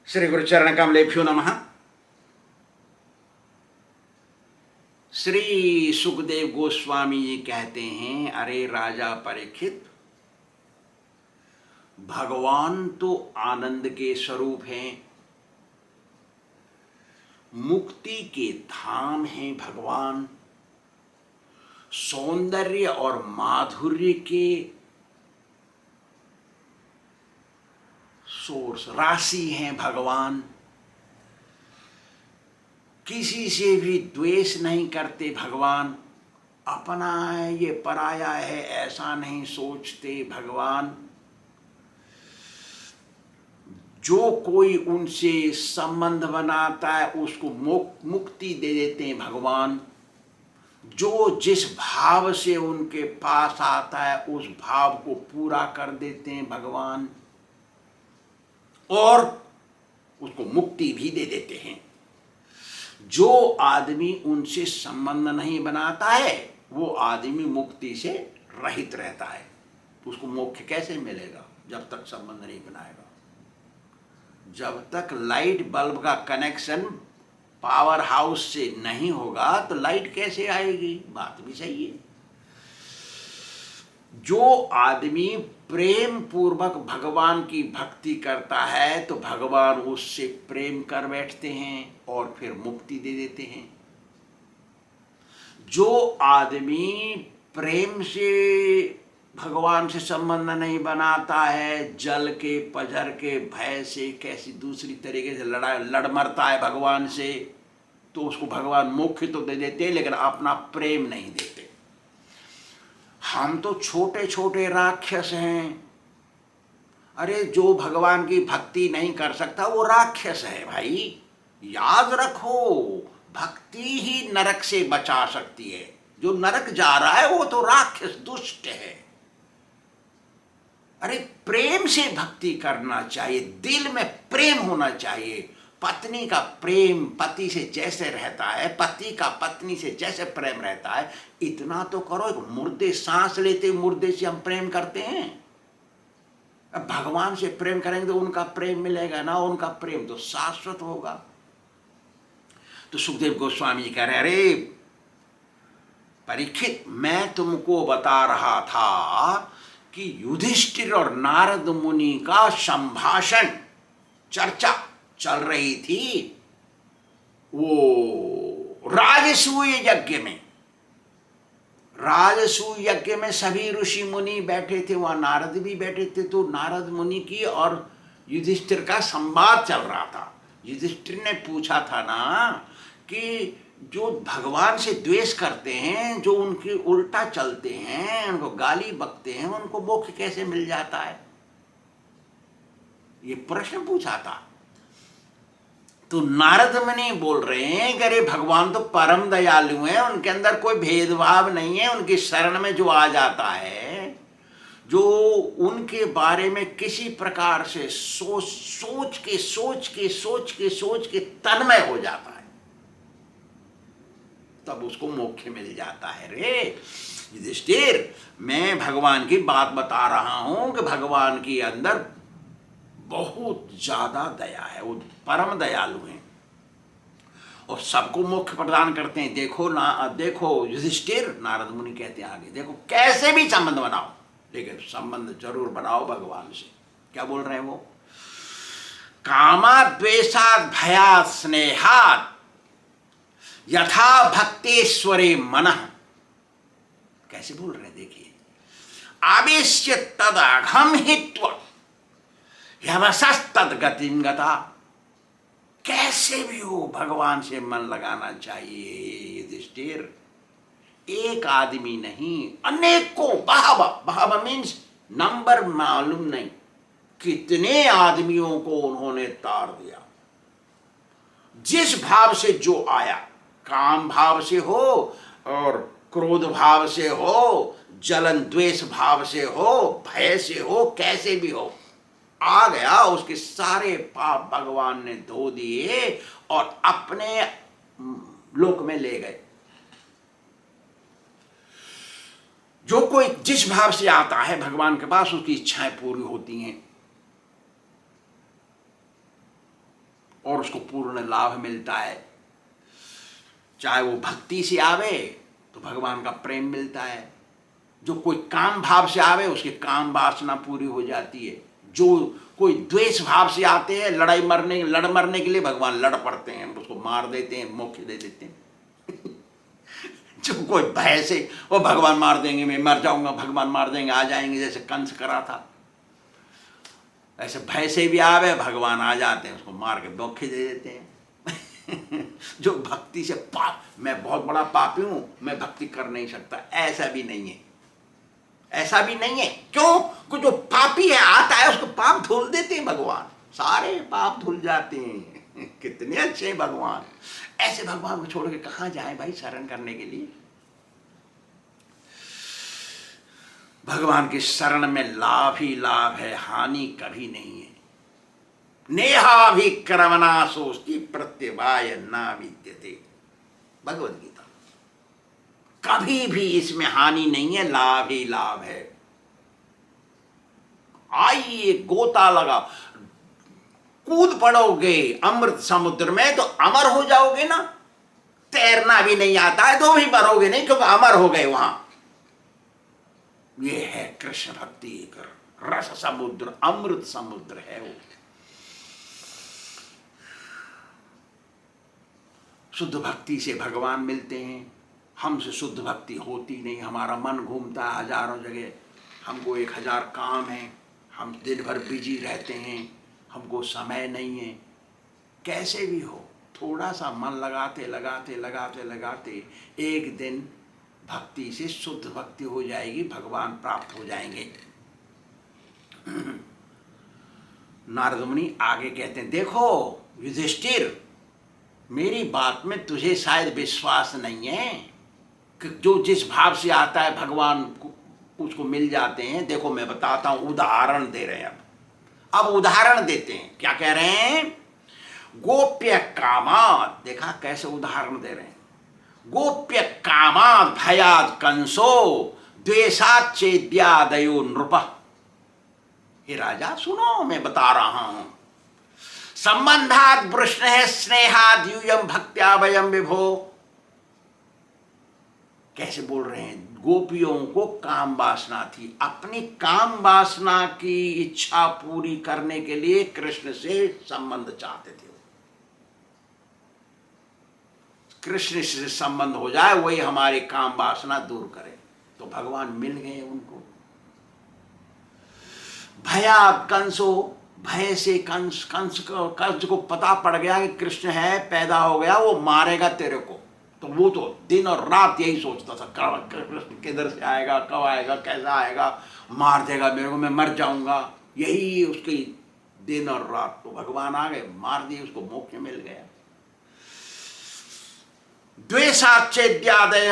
श्री गुरुचरण कमलेभ्यो नमः। श्री सुखदेव गोस्वामी जी कहते हैं, अरे राजा परीक्षित, भगवान तो आनंद के स्वरूप हैं, मुक्ति के धाम हैं भगवान, सौंदर्य और माधुर्य के सोर्स राशि हैं भगवान, किसी से भी द्वेष नहीं करते भगवान, अपना है ये पराया है ऐसा नहीं सोचते भगवान, जो कोई उनसे संबंध बनाता है उसको मुक्ति दे देते हैं भगवान, जो जिस भाव से उनके पास आता है उस भाव को पूरा कर देते हैं भगवान, और उसको मुक्ति भी दे देते हैं। जो आदमी उनसे संबंध नहीं बनाता है वो आदमी मुक्ति से रहित रहता है। उसको मोक्ष कैसे मिलेगा? जब तक संबंध नहीं बनाएगा, जब तक लाइट बल्ब का कनेक्शन पावर हाउस से नहीं होगा तो लाइट कैसे आएगी? बात भी सही है। जो आदमी प्रेम पूर्वक भगवान की भक्ति करता है तो भगवान उससे प्रेम कर बैठते हैं और फिर मुक्ति दे देते हैं। जो आदमी प्रेम से भगवान से संबंध नहीं बनाता है, जल के पजर के भय से कैसी दूसरी तरीके से लड़ मरता है भगवान से, तो उसको भगवान मोक्ष तो दे देते हैं लेकिन अपना प्रेम नहीं देते। हम तो छोटे छोटे राक्षस हैं। अरे जो भगवान की भक्ति नहीं कर सकता वो राक्षस है भाई, याद रखो। भक्ति ही नरक से बचा सकती है। जो नरक जा रहा है वो तो राक्षस दुष्ट है। अरे प्रेम से भक्ति करना चाहिए, दिल में प्रेम होना चाहिए। पत्नी का प्रेम पति से जैसे रहता है, पति का पत्नी से जैसे प्रेम रहता है, इतना तो करो। मुर्दे सांस लेते मुर्दे से हम प्रेम करते हैं। अब भगवान से प्रेम करेंगे तो उनका प्रेम मिलेगा ना, उनका प्रेम तो शाश्वत होगा। तो सुखदेव गोस्वामी जी कह रहे, अरे परीक्षित, मैं तुमको बता रहा था कि युधिष्ठिर और नारद मुनि का संभाषण, चर्चा चल रही थी वो राजसूय यज्ञ में। राजसूय यज्ञ में सभी ऋषि मुनि बैठे थे, वहां नारद भी बैठे थे। तो नारद मुनि की और युधिष्ठिर का संवाद चल रहा था। युधिष्ठिर ने पूछा था ना कि जो भगवान से द्वेष करते हैं, जो उनके उल्टा चलते हैं, उनको गाली बकते हैं, उनको मोक्ष कैसे मिल जाता है? ये प्रश्न पूछा था। तो नारद मुनि बोल रहे हैं कि अरे भगवान तो परम दयालु हैं, उनके अंदर कोई भेदभाव नहीं है। उनकी शरण में जो आ जाता है, जो उनके बारे में किसी प्रकार से सोच के तन्मय हो जाता है, तब उसको मोक्ष मिल जाता है। रे युधिष्ठिर, मैं भगवान की बात बता रहा हूं कि भगवान के अंदर बहुत ज्यादा दया है, वो परम दयालु हैं और सबको मोक्ष प्रदान करते हैं। देखो युधिष्ठिर, नारद मुनि कहते हैं आगे, देखो कैसे भी संबंध बनाओ लेकिन संबंध जरूर बनाओ भगवान से। क्या बोल रहे हैं वो? कामा द्वेषात् भयात् स्नेहात् यथा भक्तेश्वरे मनः। कैसे बोल रहे हैं देखिए, आवेश्य तदघम हित्वा यमसस्तद गतिम गता। कैसे भी हो भगवान से मन लगाना चाहिए युधिष्ठिर। एक आदमी नहीं, अनेकों, बहवा मीन्स नंबर मालूम नहीं, कितने आदमियों को उन्होंने तार दिया। जिस भाव से जो आया, काम भाव से हो और क्रोध भाव से हो, जलन द्वेष भाव से हो, भय से हो, कैसे भी हो, आ गया, उसके सारे पाप भगवान ने धो दिए और अपने लोक में ले गए। जो कोई जिस भाव से आता है भगवान के पास, उसकी इच्छाएं पूरी होती हैं। उसको पूर्ण लाभ मिलता है। चाहे वो भक्ति से आवे तो भगवान का प्रेम मिलता है, जो कोई काम भाव से आवे उसकी काम वासना पूरी हो जाती है, जो कोई द्वेष भाव से आते हैं लड़ मरने के लिए भगवान लड़ पड़ते हैं, उसको मार देते हैं, मोक्ष दे देते हैं। जो कोई भय से वो भगवान मार देंगे, मैं मर जाऊंगा, भगवान मार देंगे, आ जाएंगे, जैसे कंस करा था, ऐसे भय से भी आवे भगवान आ जाते हैं, उसको मार के मोक्ष दे देते हैं। जो भक्ति से पाप, मैं बहुत बड़ा पापी हूं, मैं भक्ति कर नहीं सकता, ऐसा भी नहीं है, ऐसा भी नहीं है। क्यों? कि जो पापी है आता है उसको पाप धुल देते हैं भगवान, सारे पाप धुल जाते हैं। कितने अच्छे भगवान, ऐसे भगवान को छोड़ के कहां जाए भाई शरण करने के लिए। भगवान की शरण में लाभ ही लाभ है, हानि कभी नहीं है। नेहाभिक्रमणा सोस्ति प्रत्यवाय ना विद्यते, भगवद गीता। कभी भी इसमें हानि नहीं है, लाभ ही लाभ है। आइए गोता लगा, कूद पड़ोगे अमृत समुद्र में तो अमर हो जाओगे ना। तैरना भी नहीं आता है तो भी मरोगे नहीं, क्योंकि अमर हो गए वहां। ये है कृष्ण भक्ति, एक रस समुद्र, अमृत समुद्र है वो। शुद्ध भक्ति से भगवान मिलते हैं, हमसे शुद्ध भक्ति होती नहीं, हमारा मन घूमता है हजारों जगह, हमको 1000 काम है, हम दिन भर बिजी रहते हैं, हमको समय नहीं है। कैसे भी हो, थोड़ा सा मन लगाते लगाते लगाते लगाते एक दिन भक्ति से शुद्ध भक्ति हो जाएगी, भगवान प्राप्त हो जाएंगे। नारद मुनि आगे कहते हैं, देखो युधिष्ठिर, मेरी बात में तुझे शायद विश्वास नहीं है कि जो जिस भाव से आता है भगवान उसको मिल जाते हैं। देखो मैं बताता हूं, उदाहरण दे रहे हैं। अब उदाहरण देते हैं, क्या कह रहे हैं? गोप्य कामात, देखा कैसे उदाहरण दे रहे हैं। गोप्य कामात भयात कंसो द्वेषात चेद्यादयो नृप। हे राजा सुनो, मैं बता रहा हूं। संबंधात वृष्ण है स्नेहाद यूयम भक्त्या वयम विभो। कैसे बोल रहे हैं? गोपियों को काम वासना थी, अपनी काम वासना की इच्छा पूरी करने के लिए कृष्ण से संबंध चाहते थे। कृष्ण से संबंध हो जाए, वही हमारी काम वासना दूर करे। तो भगवान मिल गए उनको। भयात कंसो, भय से कंस को पता पड़ गया कि कृष्ण है, पैदा हो गया, वो मारेगा तेरे को। तो वो तो दिन और रात यही सोचता था, कृष्ण किधर से आएगा, कब आएगा, कैसा आएगा, मार देगा मेरे को, मैं मर जाऊंगा, यही उसकी दिन और रात। तो भगवान आ गए, मार दिए उसको, मोक्ष मिल गया। द्वेषाच्छेद्यादय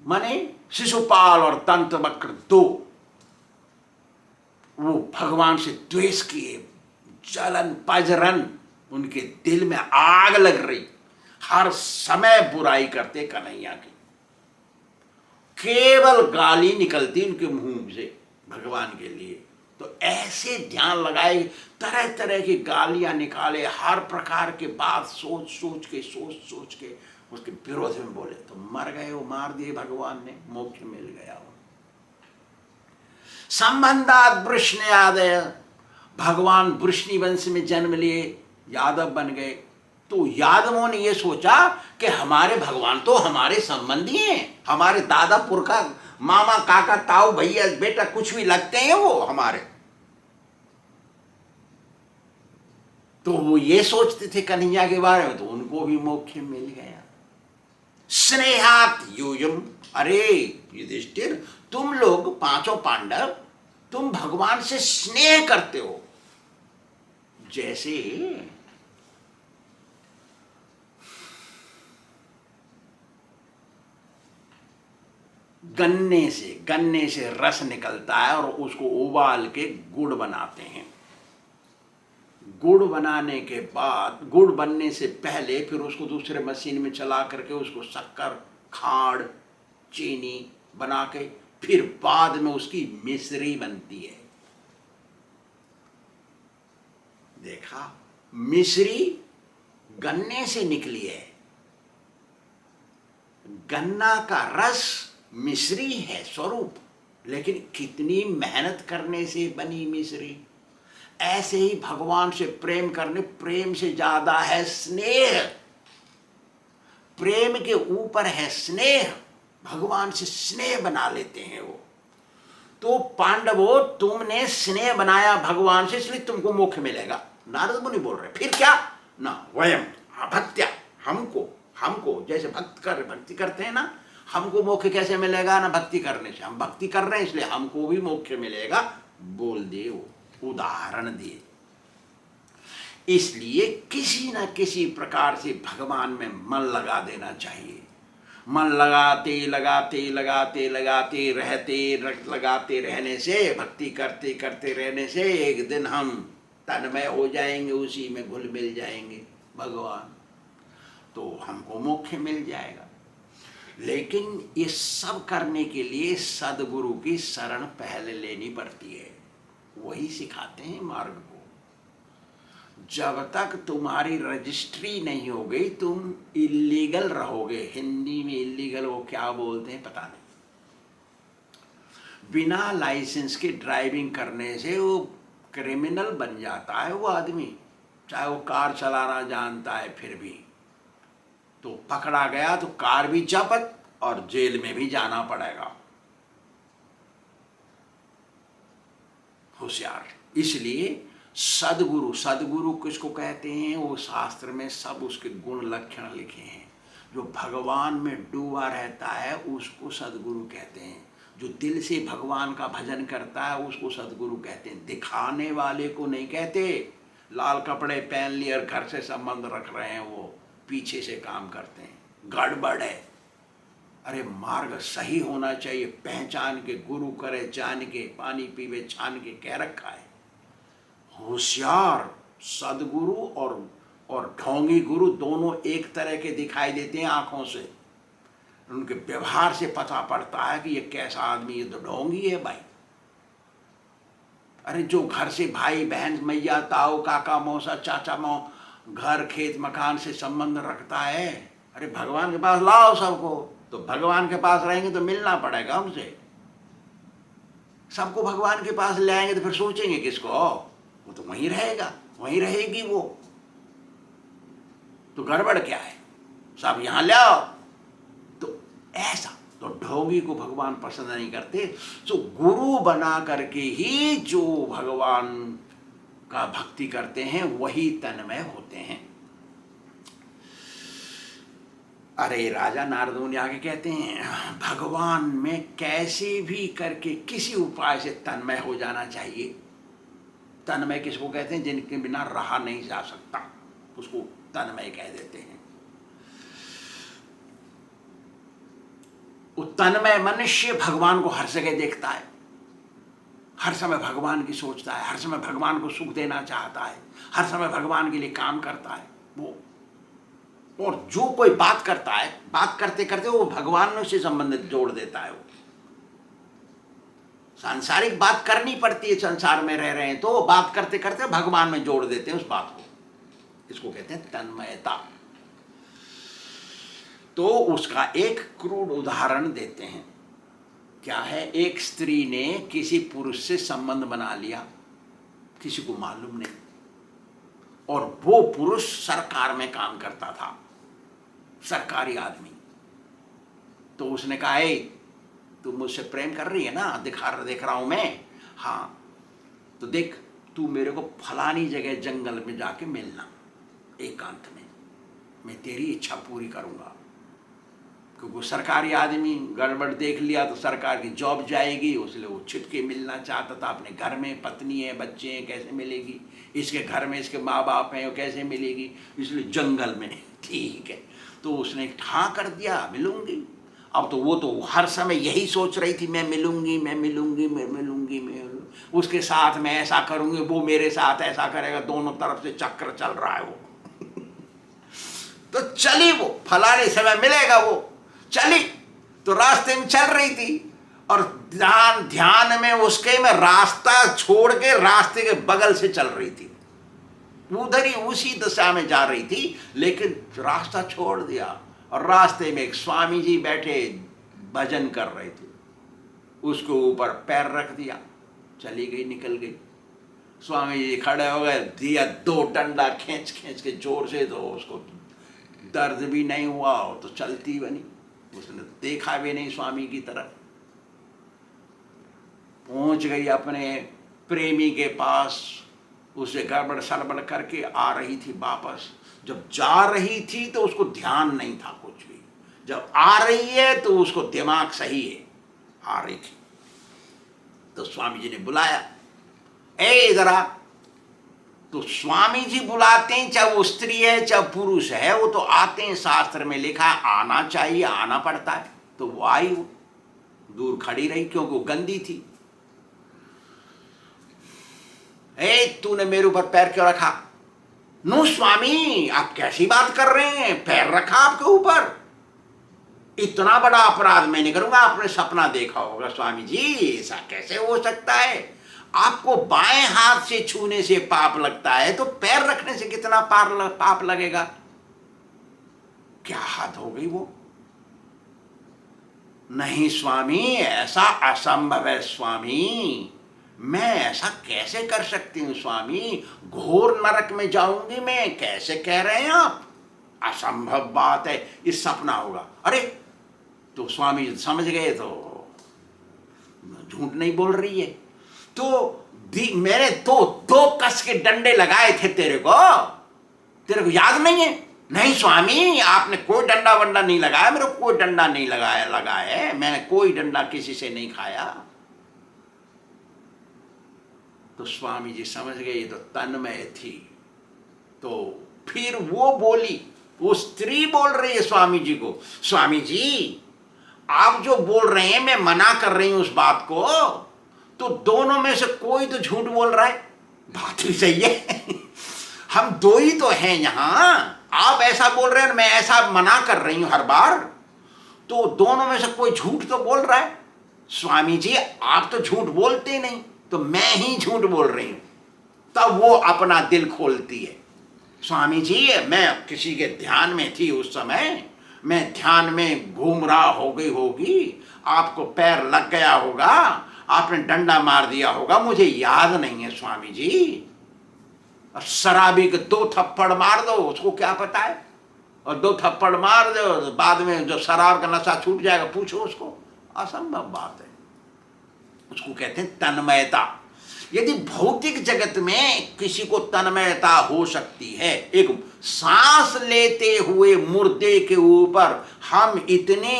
माने शिशुपाल और तंत्रवक्र दो, वो भगवान से द्वेष किए, जलन पजरन, उनके दिल में आग लग रही, हर समय बुराई करते कन्हैया की, केवल गाली निकलती उनके मुंह से भगवान के लिए। तो ऐसे ध्यान लगाए, तरह तरह की गालियां निकाले, हर प्रकार के बात सोच सोच के उसके विरोध में बोले। तो मर गए वो, मार दिए भगवान ने, मोक्ष मिल गया। संबंधात वृष्णयादय, भगवान वृष्णि वंश में जन्म लिए, यादव बन गए। तो यादवों ने यह सोचा कि हमारे भगवान तो हमारे संबंधी हैं, हमारे दादा पुरखा, मामा, काका, ताऊ, भैया, बेटा, कुछ भी लगते हैं वो हमारे। तो वो ये सोचते थे कन्हैया के बारे में, तो उनको भी मोक्ष मिल गया। स्नेहात यूयम, अरे युधिष्ठिर, तुम लोग पांचों पांडव, तुम भगवान से स्नेह करते हो। जैसे गन्ने से रस निकलता है और उसको उबाल के गुड़ बनाते हैं। गुड़ बनाने के बाद, गुड़ बनने से पहले फिर उसको दूसरे मशीन में चला करके उसको शक्कर, खाड़, चीनी बना के फिर बाद में उसकी मिश्री बनती है। देखा, मिश्री गन्ने से निकली है, गन्ना का रस मिश्री है स्वरूप, लेकिन कितनी मेहनत करने से बनी मिश्री। ऐसे ही भगवान से प्रेम करने, प्रेम से ज्यादा है स्नेह, प्रेम के ऊपर है स्नेह, भगवान से स्नेह बना लेते हैं वो। तो पांडवों, तुमने स्नेह बनाया भगवान से, इसलिए तुमको मोक्ष मिलेगा। नारद मुनि बोल रहे, फिर क्या ना वयम भक्त्या, हमको हमको जैसे भक्ति करते हैं ना, हमको मोक्ष कैसे मिलेगा ना भक्ति करने से, हम भक्ति कर रहे हैं इसलिए हमको भी मोक्ष मिलेगा। बोल दे वो, उदाहरण दिए। इसलिए किसी न किसी प्रकार से भगवान में मन लगा देना चाहिए। मन लगाते लगाते लगाते लगाते लगाते रहने से, भक्ति करते करते रहने से एक दिन हम तन्मय हो जाएंगे, उसी में घुल मिल जाएंगे भगवान, तो हमको मोक्ष मिल जाएगा। लेकिन ये सब करने के लिए सदगुरु की शरण पहले लेनी पड़ती है, वही सिखाते हैं मार्ग को। जब तक तुम्हारी रजिस्ट्री नहीं हो गई तुम इलीगल रहोगे। हिंदी में इलीगल वो क्या बोलते हैं पता नहीं। बिना लाइसेंस के ड्राइविंग करने से वो क्रिमिनल बन जाता है वो आदमी, चाहे वो कार चलाना जानता है फिर भी। तो पकड़ा गया तो कार भी जब्त और जेल में भी जाना पड़ेगा। होशियार। इसलिए सदगुरु, सदगुरु किसको कहते हैं, वो शास्त्र में सब उसके गुण लक्षण लिखे हैं। जो भगवान में डूबा रहता है उसको सदगुरु कहते हैं। जो दिल से भगवान का भजन करता है उसको सदगुरु कहते हैं। दिखाने वाले को नहीं कहते। लाल कपड़े पहन लिए और घर से संबंध रख रहे हैं, वो पीछे से काम करते हैं, गड़बड़ है। अरे मार्ग सही होना चाहिए, पहचान के गुरु करे जान के, पानी पीवे छान के कह रखा है। होशियार सदगुरु और ढोंगी गुरु दोनों एक तरह के दिखाई देते हैं आंखों से। उनके व्यवहार से पता पड़ता है कि ये कैसा आदमी, ये तो ढोंगी है भाई। अरे जो घर से भाई बहन मैया ताऊ काका मौसा चाचा मौ घर खेत मकान से संबंध रखता है, अरे भगवान के पास लाओ सबको। तो भगवान के पास रहेंगे तो मिलना पड़ेगा हमसे। सबको भगवान के पास ले आएंगे तो फिर सोचेंगे किसको, वो तो वहीं रहेगा, वहीं रहेगी वो। तो गड़बड़ क्या है, सब यहां ले आओ। तो ऐसा तो ढोंगी को भगवान पसंद नहीं करते। तो गुरु बना करके ही जो भगवान का भक्ति करते हैं वही तन्मय होते हैं। अरे राजा नारद मुनि आगे कहते हैं, भगवान में कैसे भी करके किसी उपाय से तन्मय हो जाना चाहिए। तन्मय किसको कहते हैं, जिनके बिना रहा नहीं जा सकता, उसको तन्मय कह देते हैं। वो तन्मय मनुष्य भगवान को हर जगह देखता है, हर समय भगवान की सोचता है, हर समय भगवान को सुख देना चाहता है, हर समय भगवान के लिए काम करता है वो। और जो कोई बात करता है, बात करते करते वो भगवान से संबंधित जोड़ देता है। वो सांसारिक बात करनी पड़ती है, संसार में रह रहे हैं तो बात करते करते भगवान में जोड़ देते हैं उस बात को। इसको कहते हैं तन्मयता। तो उसका एक क्रूड उदाहरण देते हैं। क्या है, एक स्त्री ने किसी पुरुष से संबंध बना लिया, किसी को मालूम नहीं, और वो पुरुष सरकार में काम करता था, सरकारी आदमी। तो उसने कहा, ए तू मुझसे प्रेम कर रही है ना, देख रहा हूं मैं, हाँ तो देख तू मेरे को फलानी जगह जंगल में जाके मिलना एकांत में, मैं तेरी इच्छा पूरी करूंगा। क्योंकि सरकारी आदमी गड़बड़ देख लिया तो सरकार की जॉब जाएगी, इसलिए वो छिपके मिलना चाहता था। अपने घर में पत्नी है बच्चे हैं, कैसे मिलेगी, इसके घर में इसके माँ बाप हैं, वो कैसे मिलेगी, इसलिए जंगल में। ठीक है, तो उसने हाँ कर दिया, मिलूंगी। अब तो वो तो हर समय यही सोच रही थी, मैं मिलूंगी मैं मिलूंगी मैं मिलूंगी मैं उसके साथ मैं ऐसा करूंगी, वो मेरे साथ ऐसा करेगा, दोनों तरफ से चक्र चल रहा है वो। तो चली वो, फलाने समय मिलेगा वो, चली तो रास्ते में चल रही थी और ध्यान में उसके में रास्ता छोड़ के रास्ते के बगल से चल रही थी। उधर ही उसी दिशा में जा रही थी, लेकिन रास्ता छोड़ दिया और रास्ते में एक स्वामी जी बैठे भजन कर रहे थे, उसके ऊपर पैर रख दिया, चली गई, निकल गई। स्वामी जी खड़े हो गए, दिया 2 डंडा खींच खींच के जोर से, तो उसको दर्द भी नहीं हुआ तो चलती बनी। उसने देखा भी नहीं स्वामी की तरफ। पहुंच गई अपने प्रेमी के पास, उसे गड़बड़ सड़बड़ करके आ रही थी वापस। जब जा रही थी तो उसको ध्यान नहीं था कुछ भी, जब आ रही है तो उसको दिमाग सही है, आ रही थी। तो स्वामी जी ने बुलाया, ए इधर आ। तो स्वामी जी बुलाते हैं, चाहे वो स्त्री है चाहे पुरुष है, वो तो आते हैं, शास्त्र में लिखा है आना चाहिए, आना पड़ता है। तो वो आई, वो दूर खड़ी रही क्योंकि वो गंदी थी। ए तूने मेरे ऊपर पैर क्यों रखा? नो स्वामी, आप कैसी बात कर रहे हैं, पैर रखा आपके ऊपर? इतना बड़ा अपराध मैं नहीं करूंगा, आपने सपना देखा होगा स्वामी जी, ऐसा कैसे हो सकता है? आपको बाएं हाथ से छूने से पाप लगता है, तो पैर रखने से कितना पाप लगेगा? क्या हाथ हो गई वो? नहीं स्वामी, ऐसा असंभव है स्वामी, मैं ऐसा कैसे कर सकती हूं स्वामी, घोर नरक में जाऊंगी मैं, कैसे कह रहे हैं आप? असंभव बात है, इस सपना होगा। अरे तो स्वामी जी समझ गए, तो झूठ नहीं बोल रही है। तो मैंने तो 2 कस के डंडे लगाए थे तेरे को याद नहीं है? नहीं स्वामी, आपने कोई डंडा वंडा नहीं लगाया, मेरे को कोई डंडा नहीं लगाया, मैंने कोई डंडा किसी से नहीं खाया। तो स्वामी जी समझ गए तो तन्मय थी। तो फिर वो बोली, वो स्त्री बोल रही है स्वामी जी को, स्वामी जी आप जो बोल रहे हैं मैं मना कर रही हूं उस बात को, तो दोनों में से कोई तो झूठ बोल रहा है। बात भी सही है हम 2 ही तो हैं यहां, आप ऐसा बोल रहे हैं, मैं ऐसा मना कर रही हूं हर बार, तो दोनों में से कोई झूठ तो बोल रहा है। स्वामी जी आप तो झूठ बोलते नहीं, तो मैं ही झूठ बोल रही हूं। तब वो अपना दिल खोलती है, स्वामी जी मैं किसी के ध्यान में थी, उस समय मैं ध्यान में घूम रहा होगी, आपको पैर लग गया होगा, आपने डंडा मार दिया होगा, मुझे याद नहीं है स्वामी जी। शराबी के 2 थप्पड़ मार दो, उसको क्या पता है, और 2 थप्पड़ मार दो, बाद में जो शराब का नशा छूट जाएगा, पूछो उसको। असंभव बात है, उसको कहते हैं तन्मयता। यदि भौतिक जगत में किसी को तन्मयता हो सकती है, एक सांस लेते हुए मुर्दे के ऊपर हम इतने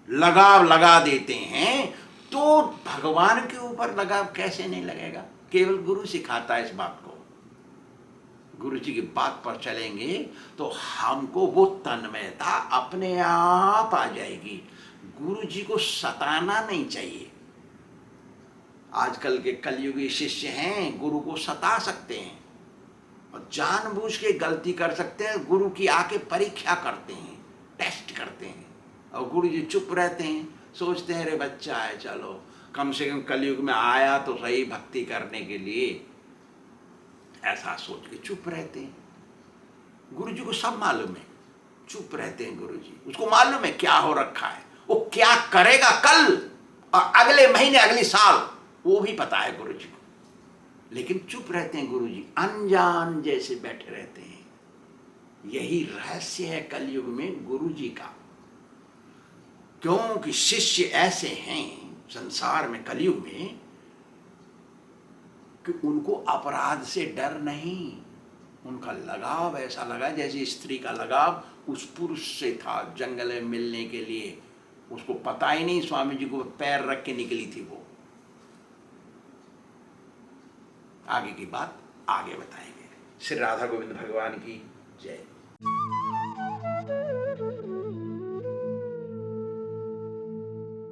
लगाव लगा देते हैं, तो भगवान के ऊपर लगाव कैसे नहीं लगेगा? केवल गुरु सिखाता है इस बात को। गुरु जी की बात पर चलेंगे तो हमको वो तन्मयता अपने आप आ जाएगी। गुरु जी को सताना नहीं चाहिए। आजकल के कलयुगी शिष्य हैं, गुरु को सता सकते हैं और जानबूझ के गलती कर सकते हैं, गुरु की आके परीक्षा करते हैं, टेस्ट करते हैं, और गुरु जी चुप रहते हैं, सोचते हैं अरे बच्चा है, चलो कम से कम कलयुग में आया तो सही भक्ति करने के लिए, ऐसा सोच के चुप रहते हैं। गुरु जी को सब मालूम है, चुप रहते हैं गुरु जी। उसको मालूम है क्या हो रखा है, वो क्या करेगा कल और अगले महीने अगले साल, वो भी पता है गुरु जी को, लेकिन चुप रहते हैं गुरु जी, अनजान जैसे बैठे रहते हैं। यही रहस्य है कलयुग में गुरु जी का, क्योंकि शिष्य ऐसे हैं संसार में कलयुग में कि उनको अपराध से डर नहीं, उनका लगाव ऐसा लगा जैसे स्त्री का लगाव उस पुरुष से था जंगल में मिलने के लिए। उसको पता ही नहीं स्वामी जी को पैर रख के निकली थी वो। आगे की बात आगे बताएंगे। श्री राधा गोविंद भगवान की जय।